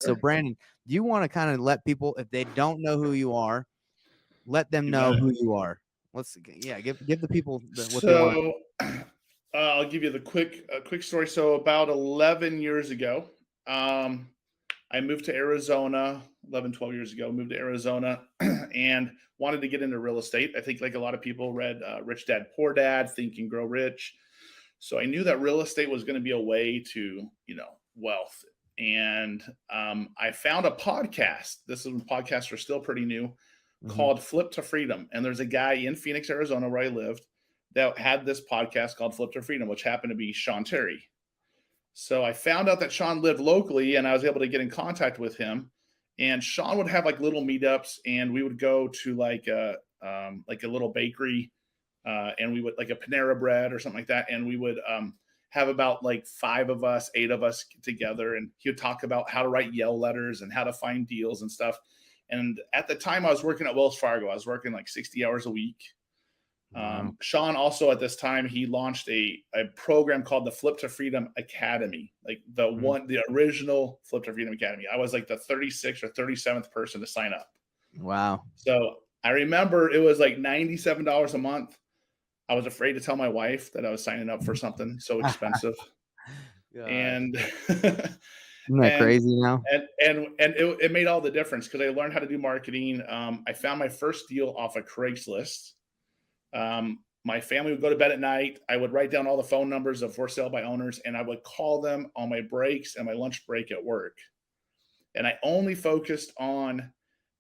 So Brandon, do you want to kind of let people, if they don't know who you are, let them You got know it. who you are? Give the people what they want. So I'll give you the quick story. So about 11 years ago, um, I moved to Arizona 11, 12 years ago, moved to Arizona and wanted to get into real estate. I think like a lot of people read Rich Dad Poor Dad, Think and Grow Rich. So I knew that real estate was going to be a way to, wealth. And I found a podcast. This is when podcasts are still pretty new, Mhm. called Flip to Freedom. And there's a guy in Phoenix, Arizona, where I lived, that had this podcast called Flip to Freedom, which happened to be Sean Terry. So I found out that Sean lived locally, and I was able to get in contact with him. And Sean would have like little meetups, and we would go to like a little bakery, and we would like a Panera Bread or something like that, and we would have about like 5 of us, 8 of us together, and he would talk about how to write Yell letters and how to find deals and stuff. And at the time, I was working at Wells Fargo. I was working like 60 hours a week. Wow. Sean also at this time he launched a program called the Flip to Freedom Academy, like Mhm. the original Flip to Freedom Academy. I was like the 36th or 37th person to sign up. Wow. So I remember it was like $97 a month. I was afraid to tell my wife that I was signing up for something so expensive, Gosh. and Isn't that and crazy now? it made all the difference because I learned how to do marketing. I found my first deal off of Craigslist. My family would go to bed at night. I would write down all the phone numbers of for sale by owners, and I would call them on my breaks and my lunch break at work. And I only focused on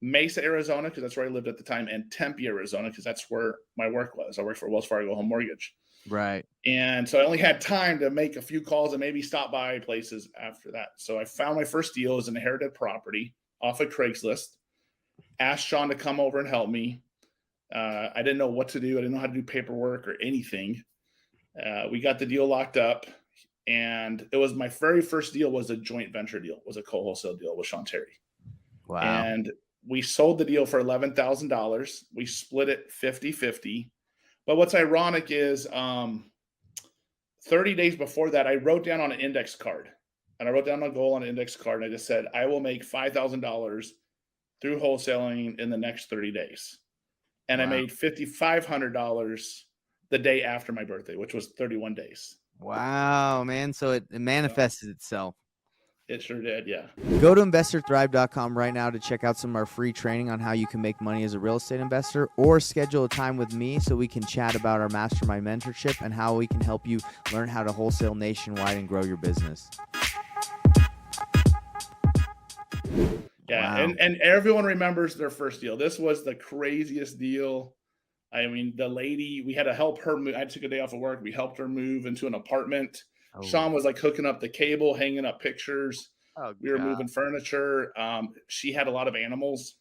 Mesa, Arizona, because that's where I lived at the time, and Tempe, Arizona, because that's where my work was. I worked for Wells Fargo Home Mortgage. Right. And so I only had time to make a few calls and maybe stop by places after that. So I found my first deal as an inherited property off of Craigslist, asked Sean to come over and help me. I didn't know what to do. I didn't know how to do paperwork or anything. We got the deal locked up, and it was my very first deal was a joint venture deal, was a co-wholesale deal with Sean Terry. Wow. And we sold the deal for $11,000. We split it 50-50. But what's ironic is 30 days before that, I wrote down on an index card, and I wrote down my goal on an index card, and I just said, I will make $5,000 through wholesaling in the next 30 days. And I Wow. made $5,500 the day after my birthday, which was 31 days. Wow, man. So it So manifested itself. it sure did, yeah. Go to investorthrive.com right now to check out some of our free training on how you can make money as a real estate investor, or schedule a time with me so we can chat about our mastermind mentorship and how we can help you learn how to wholesale nationwide and grow your business. Yeah, Wow. and everyone remembers their first deal. This was the craziest deal. I mean, the lady, we had to help her move. I took a day off of work. We helped her move into an apartment. Oh. Sean was like hooking up the cable, hanging up pictures. Oh We were God. moving furniture. She had a lot of animals.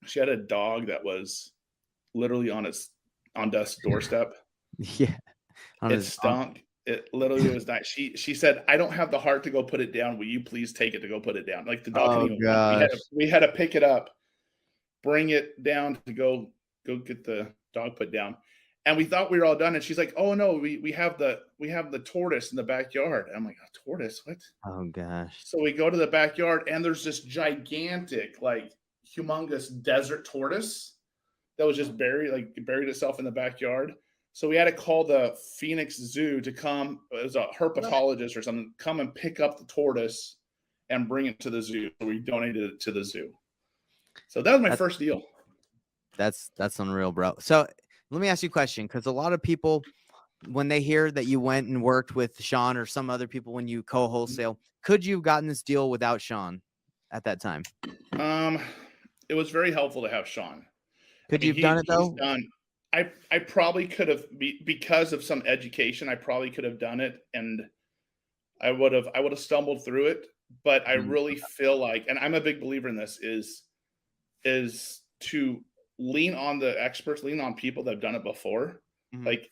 She had a dog that was literally on death's doorstep. Yeah. On It his on, stunk. It literally was not. She said, "I don't have the heart to go put it down. Will you please take it to go put it down?" Like the dog couldn't oh even walk. gosh. We had to pick it up, bring it down to go get the dog put down. And we thought we were all done. And she's like, "Oh no, we have the tortoise in the backyard." I'm like, "A tortoise? What?" Oh gosh. So we go to the backyard, and there's this gigantic, like humongous desert tortoise that was just buried itself in the backyard. So we had to call the Phoenix Zoo to come as a What? herpetologist or something, come and pick up the tortoise and bring it to the zoo. So we donated it to the zoo. So that was my That's first deal. that's unreal, bro. So let me ask you a question, because a lot of people, when they hear that you went and worked with Sean or some other people when you co-wholesale, could you have gotten this deal without Sean at that time? Um, it was very helpful to have Sean. I Could you mean, have done it he's though? done. I probably could have because of some education. I probably could have done it, and I would have stumbled through it. But I Mm, really feel like, and I'm a big believer in this, is to lean on the experts, lean on people that have done it before. mhm. Like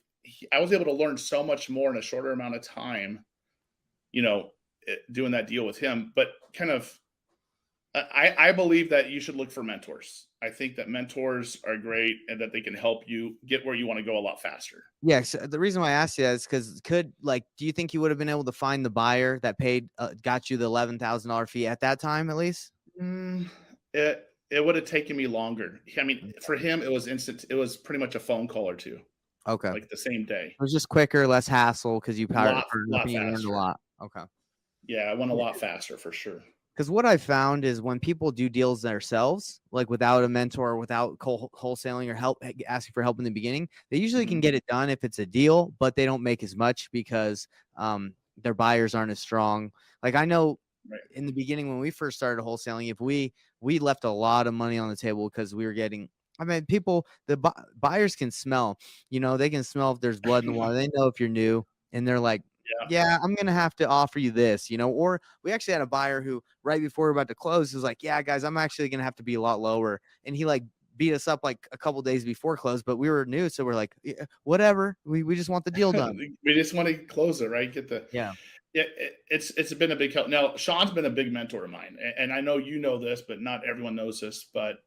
I was able to learn so much more in a shorter amount of time, you know, doing that deal with him. But kind of I believe that you should look for mentors. I think that mentors are great and that they can help you get where you want to go a lot faster. Yeah, so the reason why I asked you that is because do you think you would have been able to find the buyer that got you the $11,000 fee at that time at least? Mm, it would have taken me longer. I mean, for him, it was instant. It was pretty much a phone call or two, Okay. It like the same day. was just quicker, less hassle because you powered up Lot and you learned a faster. lot. Okay. Yeah, I went a lot faster for sure. Because what I found is when people do deals themselves, like without a mentor, without wholesaling or asking for help in the beginning, they usually can Mhm. get it done if it's a deal, but they don't make as much because their buyers aren't as strong. Like I know Right. in the beginning when we first started wholesaling, if we left a lot of money on the table because we were getting. I mean, buyers can smell. They can smell if there's blood in the water. They know if you're new, and they're like, Yeah. yeah, I'm gonna have to offer you this, or we actually had a buyer who right before we were about to close was like, yeah, guys, I'm actually gonna have to be a lot lower. And he like beat us up like a couple days before close, but we were new, so we're like, yeah, whatever. We just want the deal done. We just want to close it, right? Get the Yeah. Yeah, it's been a big help. Now, Sean's been a big mentor of mine, and I know you know this, but not everyone knows this. But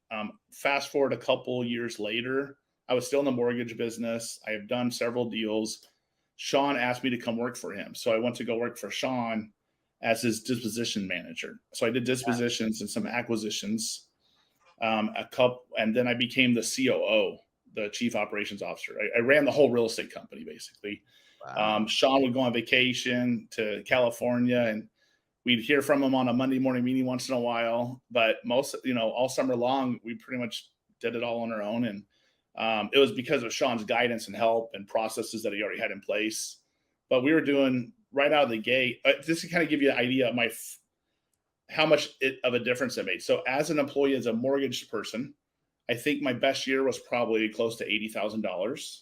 fast forward a couple years later, I was still in the mortgage business. I have done several deals. Sean asked me to come work for him, so I went to go work for Sean as his disposition manager. So I did dispositions and some acquisitions, a couple, and then I became the COO, the chief operations officer. I ran the whole real estate company basically. Wow. Sean would go on vacation to California, and we'd hear from him on a Monday morning meeting once in a while. But all summer long, we pretty much did it all on our own, and it was because of Sean's guidance and help and processes that he already had in place. But we were doing right out of the gate. Just to kind of give you an idea of how much of a difference it made. So, as an employee, as a mortgage person, I think my best year was probably close to $80,000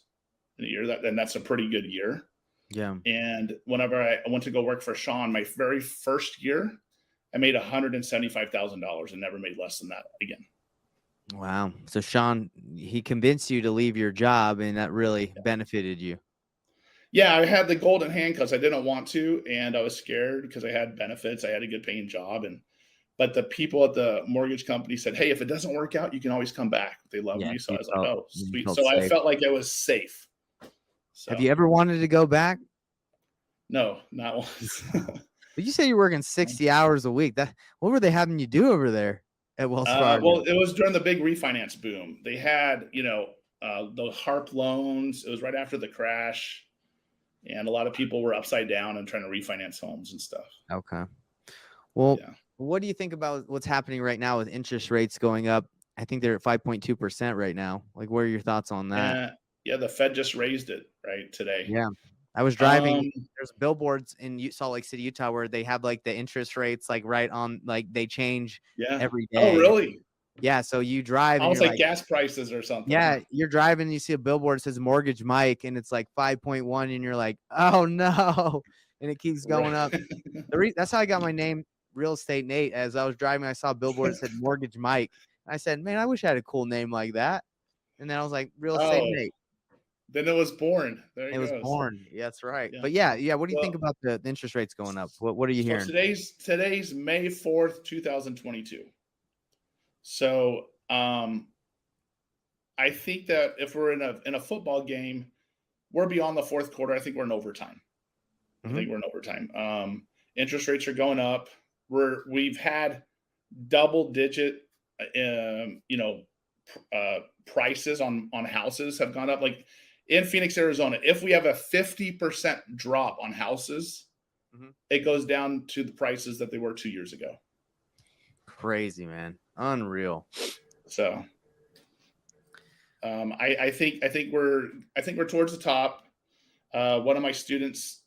in a year. That's a pretty good year. Yeah. And whenever I went to go work for Sean, my very first year, I made $175,000 and never made less than that again. Wow. So Sean, he convinced you to leave your job, and that really Yeah. benefited you. Yeah, I had the golden handcuffs. I didn't want to, and I was scared because I had benefits. I had a good paying job, but the people at the mortgage company said, "Hey, if it doesn't work out, you can always come back." They love Yeah. me, so I was like, "Oh, You sweet." felt So I safe. felt like I was safe. Have So you ever wanted to go back? no, not once. But you say you're working 60 hours a week. What were they having you do over there at Wells Well, Fargo? it was during the big refinance boom. They had, the HARP loans. It was right after the crash, and a lot of people were upside down and trying to refinance homes and stuff. Okay. Well, Yeah. what do you think about what's happening right now with interest rates going up? I think they're at 5.2% right now. Like, what are your thoughts on that? And yeah, the Fed just raised it right today. Yeah. I was driving. Um, There's billboards in Salt Lake City, Utah, where they have like the interest rates like right on, like they change yeah. every Oh, day. really? Yeah. So you drive and Almost you're like like, gas prices or something, huh? yeah, you're driving and you see a billboard that says Mortgage Mike and it's like 5.1 and you're like, oh no. And it keeps going up. Right. That's how I got my name, Real Estate Nate. As I was driving, I saw a billboard that said Mortgage Mike. I said, man, I wish I had a cool name like that. And then I was like, Real Estate Oh, Nate. then it was born. There It it was goes. born. Yeah, that's right. Yeah. But yeah. What do you think Well, about the interest rates going up? What are you so hearing? today's May 4th, 2022. So I think that if we're in a football game, we're beyond the fourth quarter. I think we're in overtime. I Hmm. think we're in overtime. Interest rates are going up. We've had double digit, prices on houses have gone up. Like in Phoenix, Arizona, if we have a 50% drop on houses, Hmm. it goes down to the prices that they were 2 years ago. Crazy, man. Unreal. So I think we're towards the top. One of my students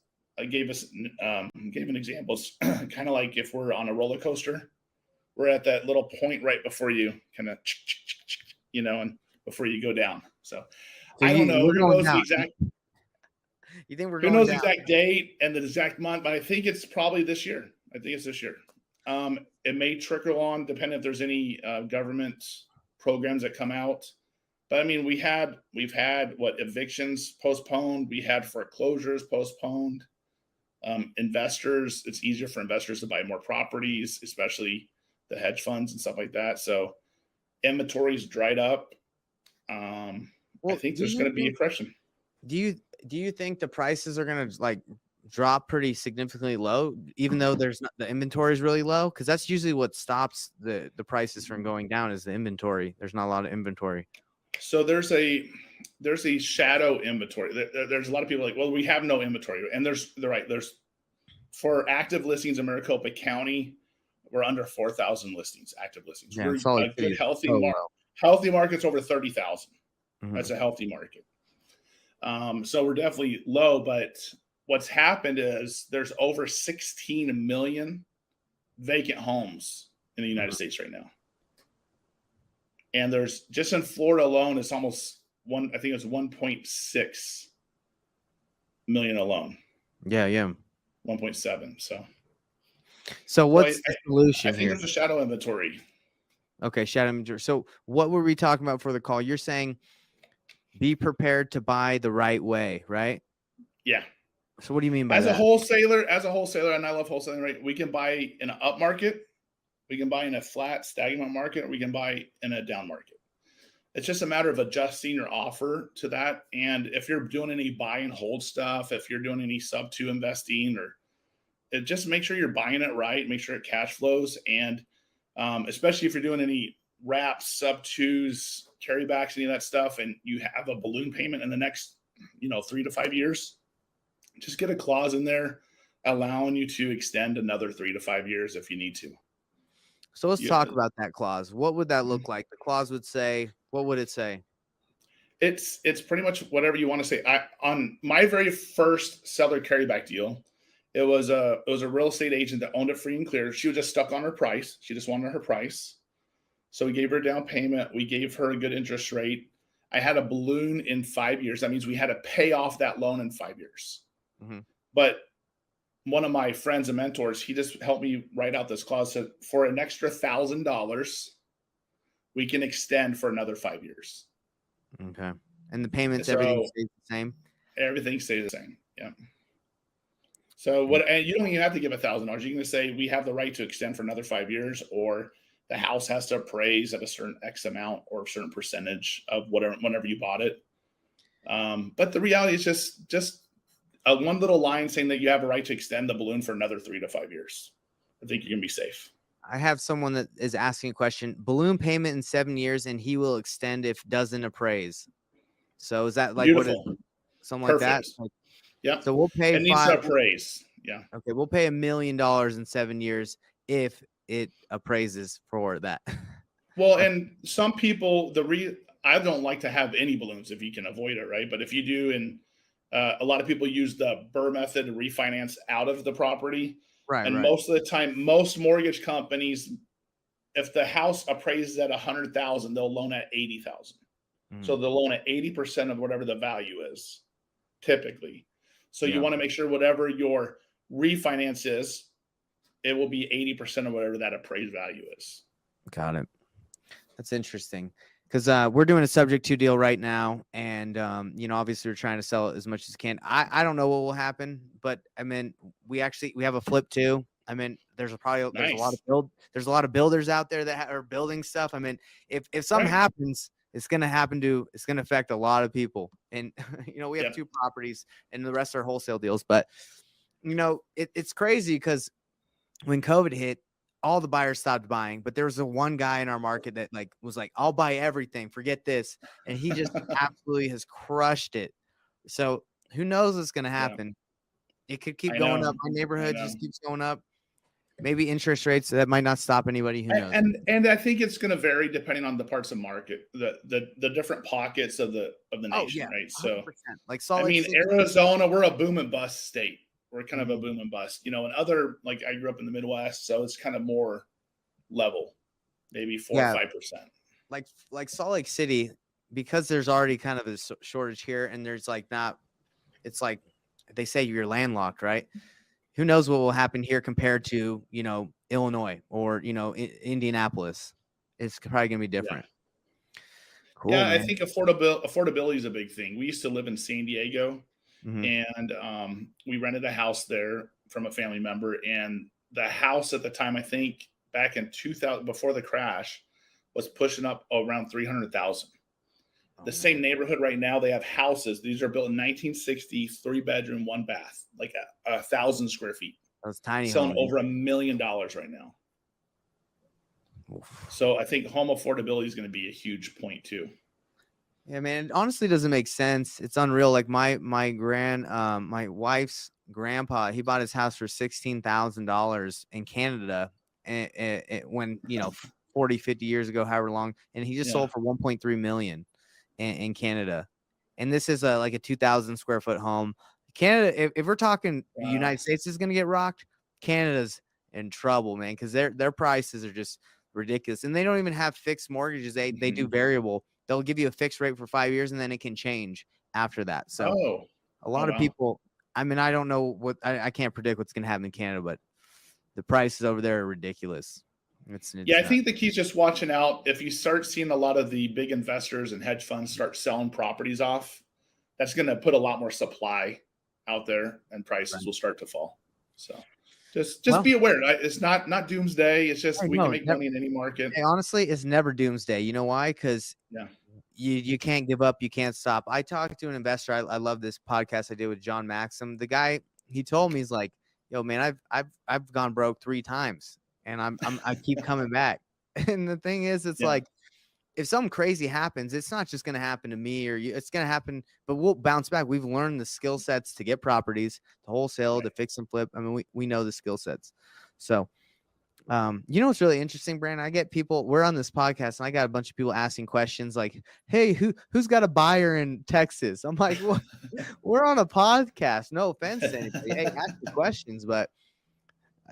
gave an example. It's kind of like if we're on a roller coaster, we're at that little point right before you kind of, and before you go down. So So I don't know we're who going knows the down. exact You think we're who going knows the down? exact date and the exact month, but I think it's probably this year. I think it's this year. It may trickle on, depending if there's any government programs that come out. But I mean, we've had evictions postponed, we had foreclosures postponed. Investors, it's easier for investors to buy more properties, especially the hedge funds and stuff like that. So inventory's dried up. I think do there's you going to be a think correction. do you think the prices are gonna like drop pretty significantly low, even though there's not the inventory is really low? Because that's usually what stops the prices from going down is the inventory. There's not a lot of inventory. So there's a shadow inventory. There's a lot of people like, well, we have no inventory, and they're right. There's for active listings in Maricopa County, we're under 4,000 listings, active listings. Yeah, We're and Salt a Lake City good is so low. healthy market's over 30,000. Mhm. That's a healthy market. So we're definitely low, but what's happened is there's over 16 million vacant homes in the United States right now. And there's just in Florida alone, it's almost I think it's 1.6 million alone. Yeah. 1.7. So what's the I solution think here? there's a shadow inventory. Okay, shadow inventory. So what were we talking about for the call? You're saying be prepared to buy the right way, right? Yeah. So what do you mean by As a that? wholesaler, and I love wholesaling, right? We can buy in an up market, we can buy in a flat stagnant market, or we can buy in a down market. It's just a matter of adjusting your offer to that. And if you're doing any buy and hold stuff, if you're doing any sub two investing, or just make sure you're buying it right, make sure it cash flows. And especially if you're doing any wraps, sub twos, carrybacks, any of that stuff, and you have a balloon payment in the next, 3 to 5 years, just get a clause in there allowing you to extend another 3 to 5 years if you need to. So let's talk about that clause. What would that look like? The clause would say, what would it say? It's pretty much whatever you want to say. On my very first seller carryback deal, it was a real estate agent that owned it free and clear. She was just stuck on her price. She just wanted her price. So we gave her a down payment. We gave her a good interest rate. I had a balloon in 5 years. That means we had to pay off that loan in 5 years. Mm-hmm. But one of my friends and mentors, he just helped me write out this clause. So for an extra $1,000, we can extend for another 5 years. Okay. And the payments, So everything stays the same? Everything stays the same. Yeah. So and you don't even have to give $1,000. You can just say we have the right to extend for another 5 years, or the house has to appraise at a certain X amount or a certain percentage of whenever you bought it. But the reality is just one little line saying that you have a right to extend the balloon for another 3 to 5 years. I think you can be safe. I have someone that is asking a question. Balloon payment in 7 years, and he will extend if doesn't appraise. So is that like Beautiful. what is something Perfect. like that? Like, yeah. So we'll pay it needs to appraise. Yeah. Okay, we'll pay $1 million in 7 years if it appraises for that. Well, and some people, I don't like to have any balloons if you can avoid it, right? But if you do, and a lot of people use the Burr method to refinance out of the property. Right. And most of the time, most mortgage companies, if the house appraises at 100,000, they'll loan at 80,000. So they'll loan at 80% of whatever the value is, typically. So you want to make sure whatever your refinance is, it will be 80% of whatever that appraised value is. Got it. That's interesting, because we're doing a subject to deal right now, and obviously we're trying to sell it as much as can. I don't know what will happen, but I mean, we have a flip too. I mean, there's a lot of builders out there that are building stuff. I mean, if something happens, it's going to affect a lot of people. And we have 2 properties, and the rest are wholesale deals. But it's crazy because when COVID hit, all the buyers stopped buying, but there was one guy in our market that was like, I'll buy everything, forget this. And he just absolutely has crushed it. So who knows what's going to happen? It could keep going up. My neighborhood just keeps going up. Maybe interest rates, that might not stop anybody. Who knows? And I think it's going to vary depending on the parts of the market, the different pockets of the nation, right? So 100%. Like Salt Lake City, Arizona, we're a boom and bust state. We're kind of a boom and bust, and other, like I grew up in the Midwest, so it's kind of more level, maybe 4 or 5%. Like Salt Lake City, because there's already kind of a shortage here, and there's it's like they say you're landlocked, right? Who knows what will happen here compared to Illinois or Indianapolis? It's probably gonna be different. Cool, man. I think affordability is a big thing. We used to live in San Diego. And we rented a house there from a family member, and the house at the time, I think back in 2000 before the crash was pushing up around 300,000. The same neighborhood right now, they have houses. These are built in 1960, 3-bedroom, 1 bath, like 1,000 square feet, Those tiny selling homes. over $1 million right now. Oof. So I think home affordability is going to be a huge point too. Yeah, man, it honestly doesn't make sense. It's unreal. Like my wife's grandpa, he bought his house for $16,000 in Canada, and when 40, 50 years ago, however long, and he just Yeah. sold for 1.3 million in Canada. And this is like a 2,000 square foot home. Canada, if we're talking the Wow. United States is going to get rocked, Canada's in trouble, man, because their prices are just ridiculous, and they don't even have fixed mortgages. They do variable. They'll give you a fixed rate for 5 years, and then it can change after that. So a lot of wow. people, I mean, I don't know what I can't predict what's going to happen in Canada, but the prices over there are ridiculous. It's I think the key's just watching out. If you start seeing a lot of the big investors and hedge funds start selling properties off, that's going to put a lot more supply out there, and prices will start to fall. So just be aware. It's not doomsday. It's just we can make money in any market. Hey, honestly, it's never doomsday. You know why? Because you can't give up. You can't stop. I talked to an investor. I love this podcast I did with John Maxim. The guy, he told me, he's like, yo, man, I've gone broke 3 times, and I keep coming back. And the thing is, it's like, if something crazy happens, it's not just going to happen to me or you. It's going to happen, but we'll bounce back. We've learned the skill sets to get properties, to wholesale, to fix and flip. I mean, we know the skill sets. So, what's really interesting, Brandon? I get people. We're on this podcast, and I got a bunch of people asking questions like, "Hey, who's got a buyer in Texas?" I'm like, "Well, we're on a podcast. No offense to anybody. Hey, ask the questions, but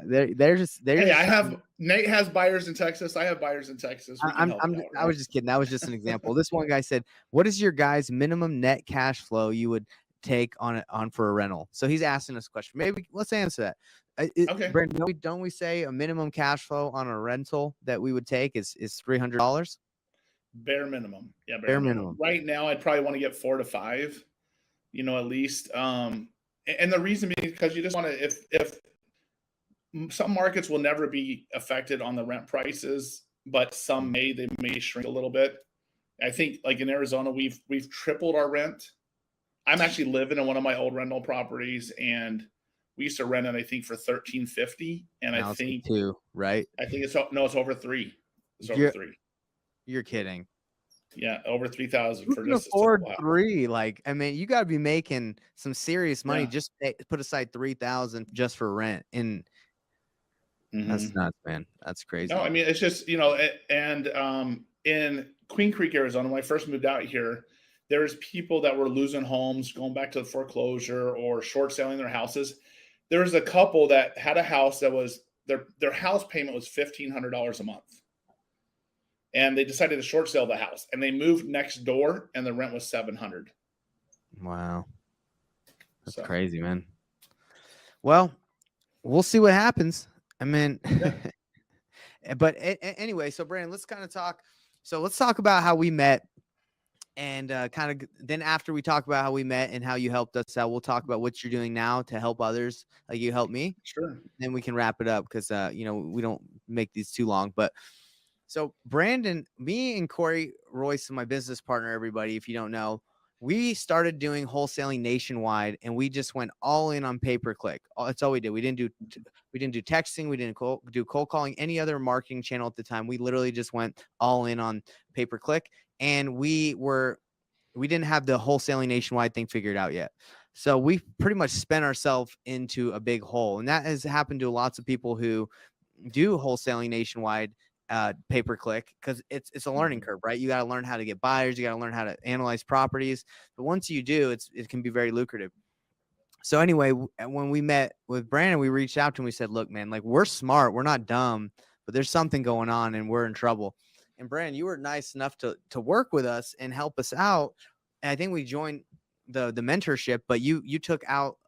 they're just. Hey, Nate has buyers in Texas. I have buyers in Texas. We can help you out, right? I was just kidding. That was just an example. This one guy said, "What is your guys' minimum net cash flow you would take on for a rental?" So he's asking us a question. Maybe let's answer that. Okay, Brandon, don't we say a minimum cash flow on a rental that we would take is $300? Bare minimum. Yeah, Bare minimum. Right now, I'd probably want to get 4 to 5. At least. And the reason being because you just want to if some markets will never be affected on the rent prices, but some they may shrink a little bit. I think like in Arizona, we've tripled our rent. I'm actually living in one of my old rental properties, and we used to rent it, I think, for $13.50, and now I think 2, right? I think it's over 3. It's over 3. You're kidding. Yeah, over 3,000 for just afford 3. Like, I mean, you got to be making some serious money. Just put aside 3,000 just for rent, and that's nuts, man. That's crazy. No, I mean, it's just and in Queen Creek, Arizona, when I first moved out here, there was people that were losing homes, going back to the foreclosure or short selling their houses. There was a couple that had a house that was their house payment was $1,500 a month, and they decided to short sell the house, and they moved next door, and the rent was $700. Wow, that's crazy, man. Well, we'll see what happens. I mean, but anyway, so Brandon, let's kind of talk. So let's talk about how we met, and kind of then after we talk about how we met and how you helped us out, we'll talk about what you're doing now to help others, like you helped me. Sure. Then we can wrap it up because we don't make these too long. But so Brandon, me and Corey Royce, my business partner, everybody, if you don't know, we started doing wholesaling nationwide, and we just went all in on pay-per-click. That's all we did. We didn't do texting. We didn't do cold calling, any other marketing channel at the time. We literally just went all in on pay-per-click, and we didn't have the wholesaling nationwide thing figured out yet. So we pretty much spent ourselves into a big hole, and that has happened to lots of people who do wholesaling nationwide pay-per-click, because it's a learning curve, right? You got to learn how to get buyers, you got to learn how to analyze properties, but once you do, it can be very lucrative. So anyway, when we met with Brandon, we reached out to him. We said, look, man, like, we're smart, we're not dumb, but there's something going on and we're in trouble. And Brandon, you were nice enough to work with us and help us out, and I think we joined the mentorship, but you took out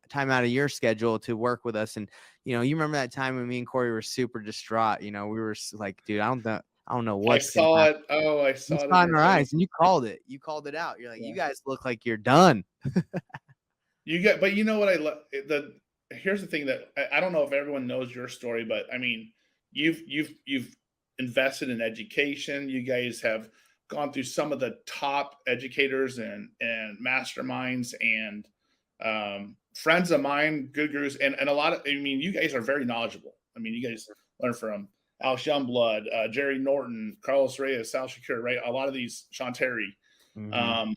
time out of your schedule to work with us. And you remember that time when me and Corey were super distraught. We were like, dude, I don't know what. I saw it. Oh, I saw it in our eyes, and you called it out. You're like, you guys look like you're done. But you know what here's the thing that I don't know if everyone knows your story, but I mean, you've invested in education. You guys have gone through some of the top educators and masterminds and friends of mine, good gurus, and a lot of. I mean, you guys are very knowledgeable. I mean, you guys learn from Alex Youngblood, Jerry Norton, Carlos Reyes, Sal Shakir, right? A lot of these, Sean Terry. Mm-hmm. Um,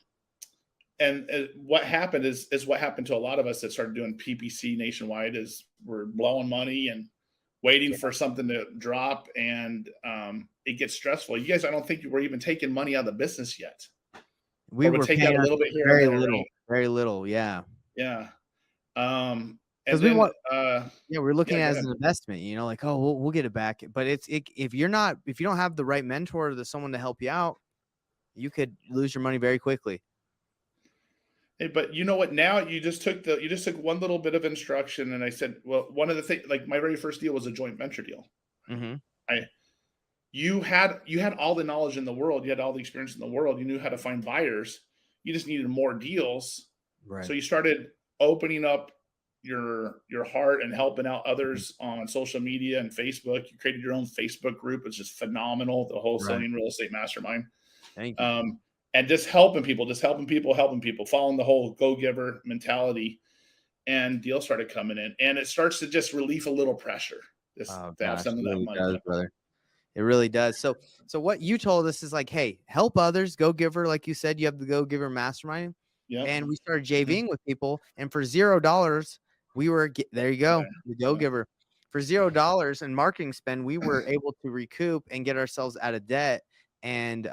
and what happened is what happened to a lot of us that started doing PPC nationwide is we're blowing money and waiting for something to drop, and it gets stressful. You guys, I don't think you were even taking money out of the business yet, We or would were take out paying a us little bit here and very there, little, right? very little. Yeah. Yeah. Because And we then want, yeah, we're looking yeah, at go it as ahead. an investment, like, oh, we'll get it back. But if you're not, if you don't have the right mentor or someone to help you out, you could lose your money very quickly. Hey, but you know what? Now you just took one little bit of instruction, and I said, well, one of the things, like my very first deal was a joint venture deal. Mm-hmm. I you had all the knowledge in the world, you had all the experience in the world, you knew how to find buyers, you just needed more deals. Right. So you started opening up your heart and helping out Mhm. others on social media and Facebook. You created your own Facebook group, which is phenomenal, the Right. Wholesaling Real Estate Mastermind. Thank you. And just helping people, following the whole go giver mentality, and deals started coming in, and it starts to just relieve a little pressure, just Oh to have gosh, some it of that really money does, come in. brother. It really does. So what you told us is like, hey, help others, go giver. Like you said, you have the go giver mastermind, Yep. and we started Mhm. JVing with people, and for $0, we were there. You Yeah. go, the go Yeah. giver. For $0 in marketing spend, we were able to recoup and get ourselves out of debt. And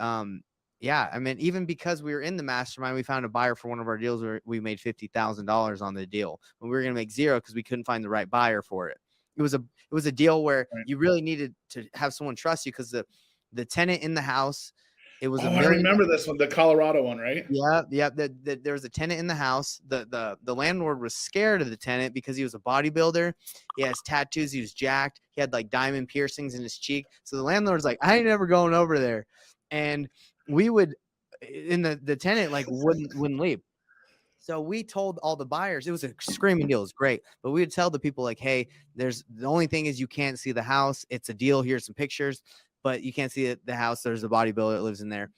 yeah, I mean, even because we were in the mastermind, we found a buyer for one of our deals where we made $50,000 on the deal, when we were going to make zero because we couldn't find the right buyer for it. It was a deal where Right. you really needed to have someone trust you because the tenant in the house, it was Oh, a I million. remember this one, the Colorado one, right? Yeah, yeah. There was a tenant in the house. The landlord was scared of the tenant because he was a bodybuilder. He has tattoos. He was jacked. He had like diamond piercings in his cheek. So the landlord was like, "I ain't never going over there." And we would, in the tenant like wouldn't leave. So we told all the buyers, it was a screaming deal. It was great. But we would tell the people like, hey, there's the only thing is you can't see the house. It's a deal. Here's some pictures, but you can't see the house. There's a bodybuilder that lives in there.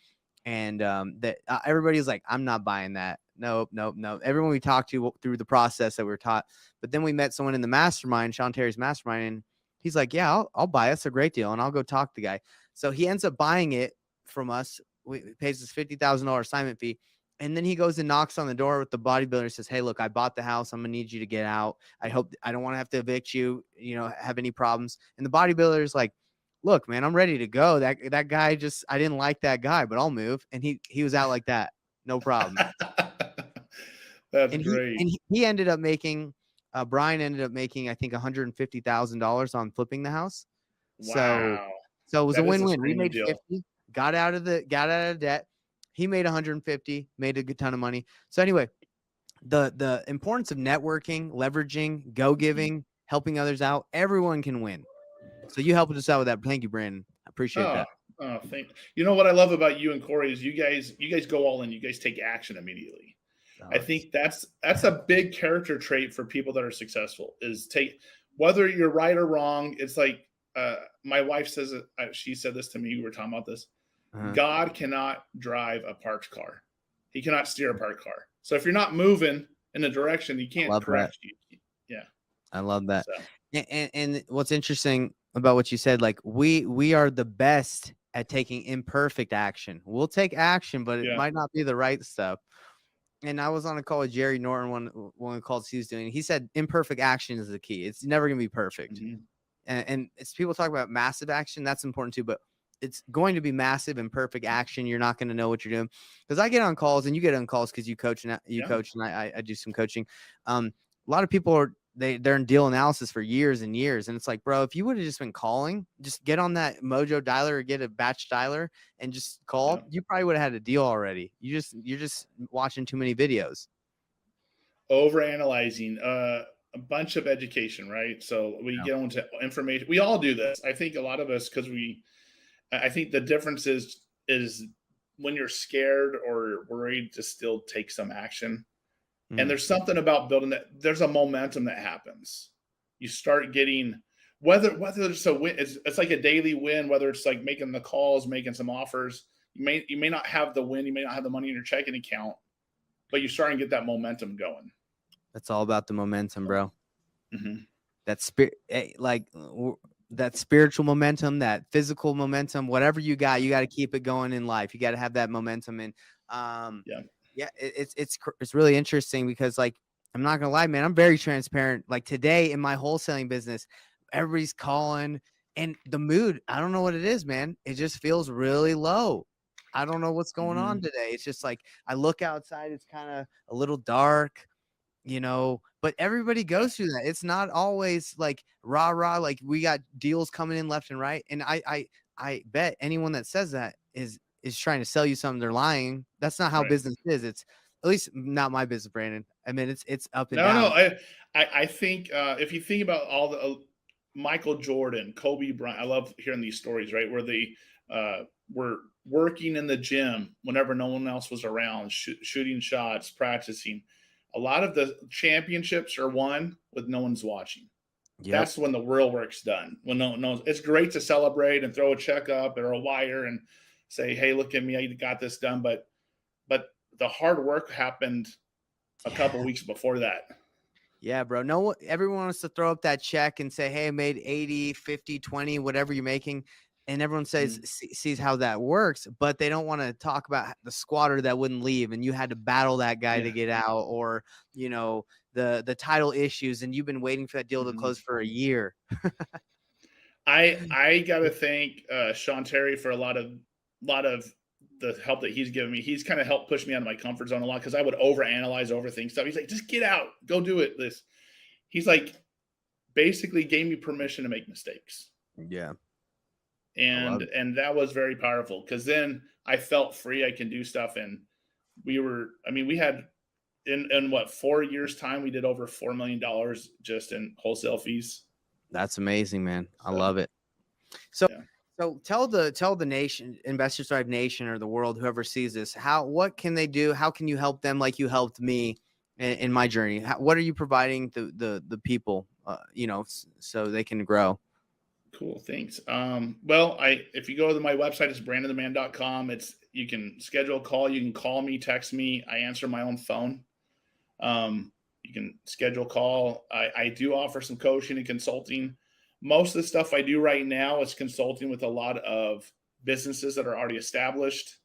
And that everybody's like, I'm not buying that. Nope, nope, nope. Everyone we talked to through the process that we were taught. But then we met someone in the mastermind, Sean Terry's mastermind, and he's like, yeah, I'll buy it. It's a great deal. And I'll go talk to the guy. So he ends up buying it from us. We pays us $50,000 assignment fee. And then he goes and knocks on the door with the bodybuilder and says, hey, look, I bought the house. I'm going to need you to get out. I hope I don't want to have to evict you, have any problems. And the bodybuilder is like, look, man, I'm ready to go. That guy just, I didn't like that guy, but I'll move. And he was out like that. No problem. That's And he, great. and he ended up making, Brian ended up making, I think, $150,000 on flipping the house. So, Wow. so it was a That is a win-win. We screaming made deal. 50, got out of debt. He made 150, made a good ton of money. So anyway, the importance of networking, leveraging, go Mhm. giving, helping others out, everyone can win. So you helped us out with that. Thank you, Brandon. I appreciate Oh, that. thank you. Know what I love about you and Corey is you guys go all in. You guys take action immediately. I Oh, think that's a big character trait for people that are successful is take whether you're right or wrong. It's like my wife says it, she said this to me. We were talking about this. uh-huh. God cannot drive a parked car. He cannot steer a parked car. So if you're not moving in a direction, he I can't love that. correct you. Yeah. I love that. So And what's interesting about what you said, like we are the best at taking imperfect action. We'll take action, but it yeah. might not be the right stuff. And I was on a call with Jerry Norton one of the calls he was doing. He said imperfect action is the key. It's never gonna be perfect. Mhm. And it's people talk about massive action. That's important too, but it's going to be massive and perfect action. You're not going to know what you're doing because I get on calls and you get on calls because you Yeah. coach and I do some coaching. A lot of people they're in deal analysis for years and years. And it's like, bro, if you would have just been calling, just get on that Mojo dialer or get a batch dialer and just call, Yeah. you probably would have had a deal already. You're just watching too many videos. Over analyzing a bunch of education, right? So we Yeah. get into information. We all do this. I think a lot of us because I think the difference is when you're scared or worried to still take some action. And Mm, there's something about building that. There's a momentum that happens. You start getting whether it's a win, it's like a daily win, whether it's like making the calls, making some offers. You may not have the win, you may not have the money in your checking account, but you're starting to get that momentum going. That's all about the momentum, bro. Mm-hmm. That that spiritual momentum, that physical momentum, whatever you got to keep it going in life. You got to have that momentum. And it's really interesting because, like, I'm not gonna lie, man, I'm very transparent. Like today in my wholesaling business, everybody's calling, and the mood, I don't know what it is, man. It just feels really low. I don't know what's going on today. It's just like I look outside, it's kind of a little dark, but everybody goes through that. It's not always like rah rah, like we got deals coming in left and right. And I bet anyone that says that is trying to sell you something. They're lying. That's not how business is. It's at least not my business, Brandon. I mean, it's up and down. I think if you think about all the Michael Jordan, Kobe Bryant, I love hearing these stories, right? Where they were working in the gym whenever no one else was around, shooting shots, practicing. A lot of the championships are won with no one's watching. Yep. That's when the real work's done. When no, it's great to celebrate and throw a check up or a wire and say, "Hey, look at me, I got this done." But the hard work happened a couple weeks before that. Yeah, bro. No, everyone wants to throw up that check and say, "Hey, I made 80, 50, 20, whatever you're making." And everyone says sees how that works, but they don't want to talk about the squatter that wouldn't leave, and you had to battle that guy to get out, or the title issues, and you've been waiting for that deal to close for a year. I gotta thank Sean Terry for a lot of the help that he's given me. He's kind of helped push me out of my comfort zone a lot because I would overanalyze, overthink stuff. He's like, just get out, go do it. He's like, basically gave me permission to make mistakes. Yeah. And that was very powerful because then I felt free. I can do stuff. And we had in what 4 years time, we did over $4 million just in wholesale fees. That's amazing, man. I love it. So tell the nation, Investors Thrive Nation, or the world, whoever sees this, what can they do? How can you help them like you helped me in my journey? What are you providing the people, so they can grow? Cool. Thanks. If you go to my website, it's brandontheman.com. You can schedule a call. You can call me, text me. I answer my own phone. You can schedule a call. I do offer some coaching and consulting. Most of the stuff I do right now is consulting with a lot of businesses that are already established,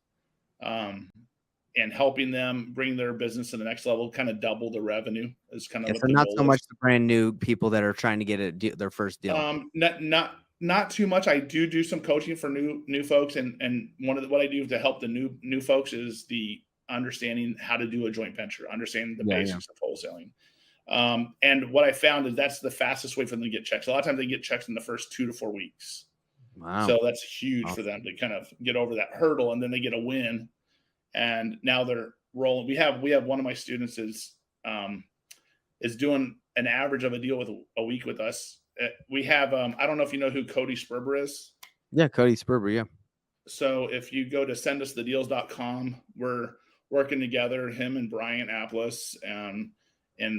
and helping them bring their business to the next level, kind of double the revenue is kind of what the not goal so is. much the brand new people that are trying to get their first deal. Not too much. I do some coaching for new folks, and what I do to help the new folks is the understanding how to do a joint venture, understanding the basics of wholesaling. And what I found is that's the fastest way for them to get checks. A lot of times they get checks in the first 2 to 4 weeks. Wow. So that's huge for them to kind of get over that hurdle, and then they get a win. And now they're rolling. We have one of my students is doing an average of a deal with a week with us. We have I don't know if you know who Cody Sperber is. Yeah, Cody Sperber. Yeah. So if you go to sendusthedeals.com, we're working together, him and Brian Apples and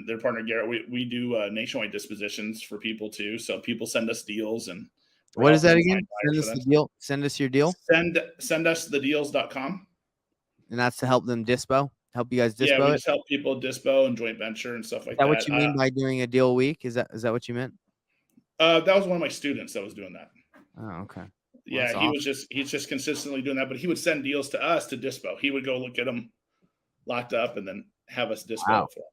their partner Garrett. We do nationwide dispositions for people too. So people send us deals, and what is that again? Send us the deal. Send us your deal. Sendusthedeals.com. And that's to help them help you guys dispo. Yeah, we just help people dispo and joint venture and stuff like that. Is that what you mean by doing a deal a week? Is that what you meant? That was one of my students that was doing that. Oh, okay. Yeah, he's just consistently doing that, but he would send deals to us to dispo. He would go look at them locked up and then have us dispo for them.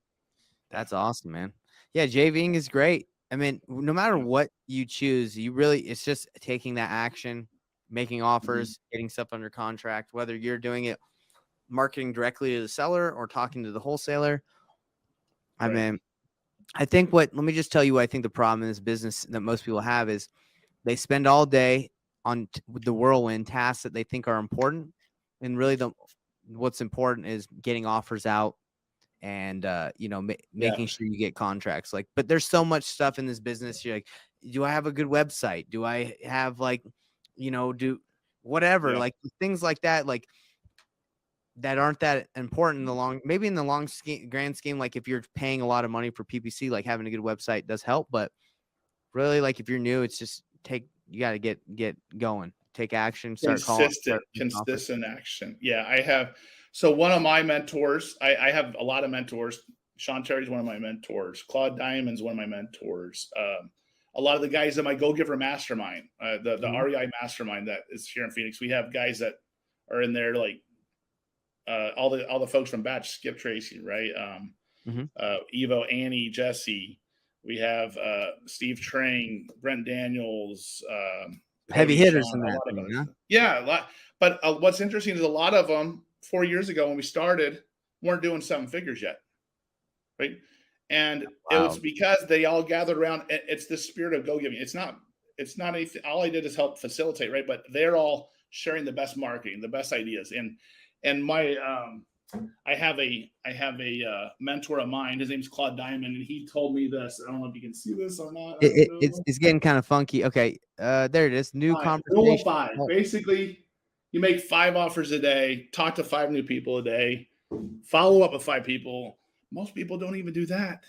That's awesome, man. Yeah, JVing is great. I mean, no matter what you choose, it's just taking that action, making offers, getting stuff under contract, whether you're doing it marketing directly to the seller or talking to the wholesaler. I mean, I think let me just tell you what I think the problem in this business that most people have is they spend all day on the whirlwind tasks that they think are important. And really what's important is getting offers out and, making sure you get contracts. But there's so much stuff in this business. You're like, do I have a good website? Do I have do whatever, things like that, that aren't that important in the long grand scheme. Like if you're paying a lot of money for PPC, like having a good website does help, but really, like if you're new, it's just you got to get going, take action, start calling, start making offers. Consistent action. Yeah, I have. So one of my mentors, I have a lot of mentors. Sean Terry's one of my mentors. Claude Diamond's one of my mentors. A lot of the guys in my Go Giver Mastermind, the Mhm. REI Mastermind that is here in Phoenix, we have guys that are in there, like all the folks from Batch, Skip Tracy, right? Mhm. Evo, Annie, Jesse. We have Steve Trang, Brent Daniels, Heavy Cody, hitters Sean, in a that lot of thing, others. huh? Yeah, a lot. But what's interesting is a lot of them 4 years ago when we started weren't doing 7 figures yet, right? And it was Wow. because they all gathered around. It's the spirit of go giving. It's not anything. All I did is help facilitate, right? But they're all sharing the best marketing, the best ideas. And my I have a mentor of mine. His name's Claude Diamond, and he told me this. I don't know if you can see this or not. I don't It's know. it's getting kind of funky. Okay, there it is. New Rule of conversation. five. Oh, Basically, you make 5 offers a day, talk to 5 new people a day, follow up with 5 people. Most people don't even do that.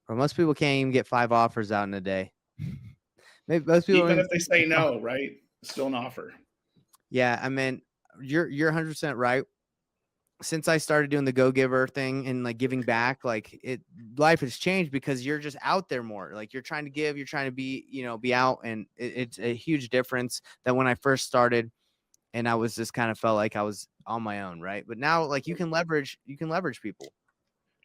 or most people can't even get 5 offers out in a day. Maybe most people don't Even even if they say no, right? Still an offer. Yeah, I mean, you're 100% right. Since I started doing the Go Giver thing and like giving back, like life has changed because you're just out there more. Like you're trying to give, you're trying to be out, and it's a huge difference than when I first started, and I was just kind of felt like I was on my own, right? But now, like you can leverage people.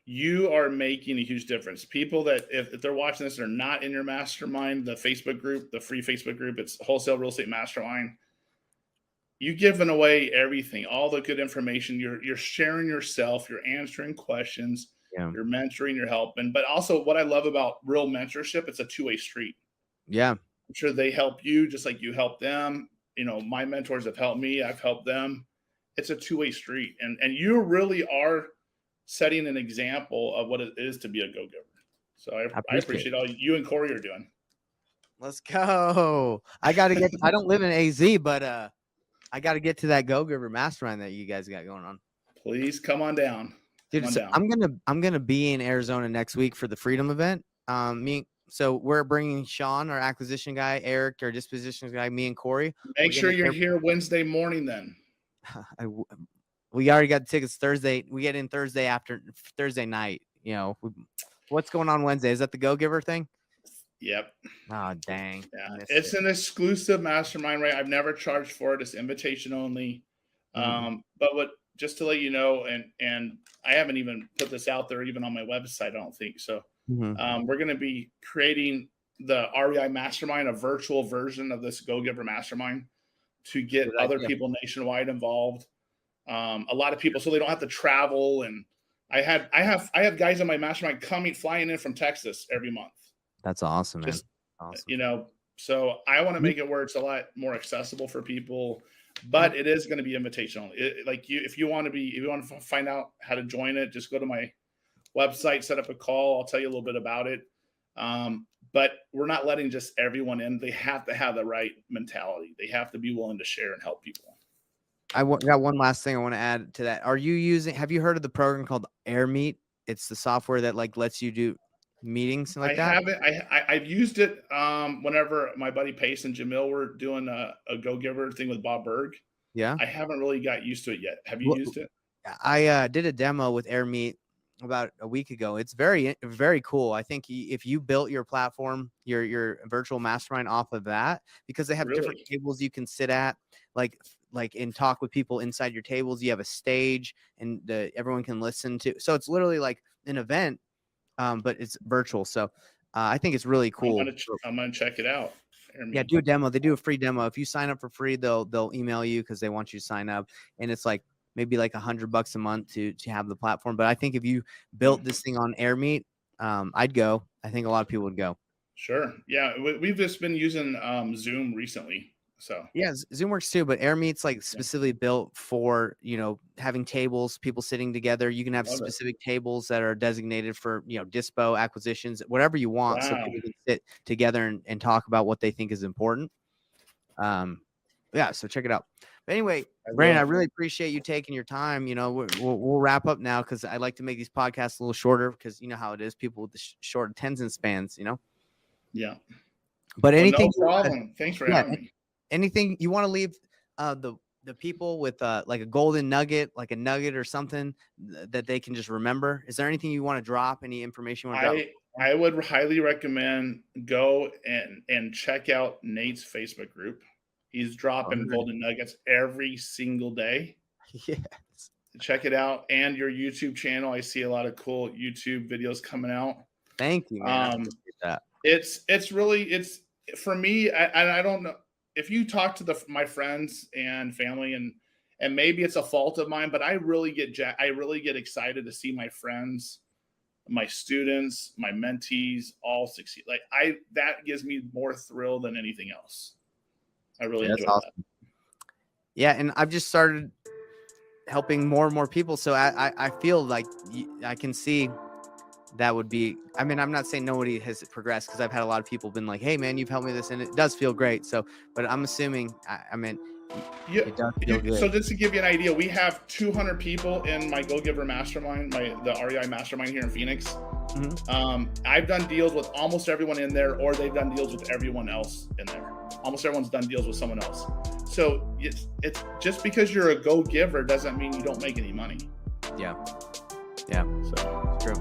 You are making a huge difference. People that if they're watching this, are not in your mastermind, the Facebook group, the free Facebook group, it's Wholesale Real Estate Mastermind. You giving away everything, all the good information. You're sharing yourself. You're answering questions. Yeah, You're mentoring. You're helping. But also, what I love about real mentorship, it's a two-way street. yeah, I'm sure they help you just like you help them. You know, my mentors have helped me. I've helped them. It's a two-way street, and you really are setting an example of what it is to be a go-giver. So I I appreciate it. appreciate all you and Corey are doing. Let's go. I got to get. I don't live in AZ, but I got to get to that Go Giver mastermind that you guys got going on. Please come on down. Come Dude, on so down. I'm gonna be in Arizona next week for the Freedom event. So we're bringing Sean, our acquisition guy, Eric, our dispositions guy, me and Corey. Make We're sure gonna you're here Wednesday morning then. we already got tickets Thursday. We get in Thursday night. What's going on Wednesday? Is that the Go Giver thing? Yep. Oh dang, I Yeah. missed It's it. an exclusive mastermind, right? I've never charged for it. It's invitation only. Mhm. But what just to let you know, and I haven't even put this out there even on my website, I don't think. So Mhm. we're going to be creating the REI Mastermind, a virtual version of this Go Giver Mastermind, to get Good other idea. people nationwide involved. A lot of people, so they don't have to travel. And I have guys in my mastermind flying in from Texas every month. That's awesome, man. Just Awesome. you know, so I want to You- make it where it's a lot more accessible for people, but it is going to be invitational. If you want to find out how to join it, just go to my website, set up a call. I'll tell you a little bit about it. But we're not letting just everyone in. They have to have the right mentality. They have to be willing to share and help people. got one last thing I want to add to that. Have you heard of the program called AirMeet? It's the software that like lets you do meetings I like that. haven't. I've used it whenever my buddy Pace and Jamil were doing a Go Giver thing with Bob Berg. Yeah. I haven't really got used to it yet. Have you Well, used it? I did a demo with AirMeet about a week ago. It's very cool. I think if you built your platform, your virtual mastermind off of that, because they have different Really? tables you can sit at, like and talk with people inside your tables. You have a stage, and everyone can listen to. So it's literally like an event, but it's virtual. So I think it's really cool. I'm gonna check it out. Yeah, do a demo. They do a free demo. If you sign up for free, they'll email you because they want you to sign up, and it's like maybe like $100 a month to have the platform. But I think if you built this thing on AirMeet, I'd go. I think a lot of people would go. Sure. Yeah, we've just been using Zoom recently. So Yeah, Zoom works too, but AirMeet's like yeah, specifically built for having tables, people sitting together. You can have love it. specific tables that are designated for dispo acquisitions, whatever you want, so Wow. people can sit together and talk about what they think is important. Yeah, so check it out. But anyway, I Brandon, I will. really appreciate you taking your time. We'll wrap up now because I like to make these podcasts a little shorter because you know how it is, people with the short attention spans. Yeah. But Well, anything, no problem. Thanks for yeah, having me. anything you want to leave the people with like a golden nugget, like a nugget or something that they can just remember? Is there anything you want to drop? Any information you want to drop? I would highly recommend go and check out Nate's Facebook group. He's dropping golden nuggets every single day. Yes. Check it out, and your YouTube channel. I see a lot of cool YouTube videos coming out. Thank you, man. I appreciate that. It's really for me. I don't know if you talk to my friends and family, and maybe it's a fault of mine, but I really get excited to see my friends, my students, my mentees all succeed. Like that gives me more thrill than anything else. I really enjoy that. Yeah, and I've just started helping more and more people, so I feel like I can see that would be. I mean, I'm not saying nobody has progressed, because I've had a lot of people been like, "Hey, man, you've helped me this," and it does feel great. So, but I'm assuming, I mean, it does feel good. So just to give you an idea, we have 200 people in my Go Giver Mastermind, the REI Mastermind here in Phoenix. Mm-hmm. I've done deals with almost everyone in there, or they've done deals with everyone else in there. Almost everyone's done deals with someone else. So it's just because you're a go giver doesn't mean you don't make any money. Yeah. So it's true.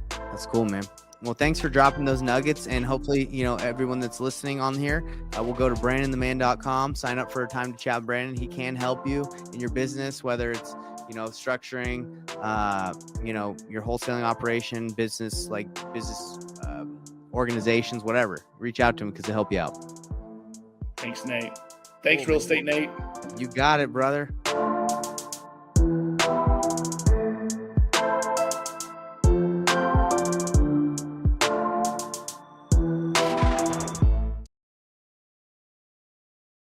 That's cool, man. Well, thanks for dropping those nuggets, and hopefully, everyone that's listening on here will go to BrandonTheMan.com, sign up for a time to chat with Brandon. He can help you in your business, whether it's structuring, your wholesaling operation, business organizations, whatever. Reach out to him because he'll help you out. Thanks, Nate. Thanks, Real Estate Nate. You got it, brother.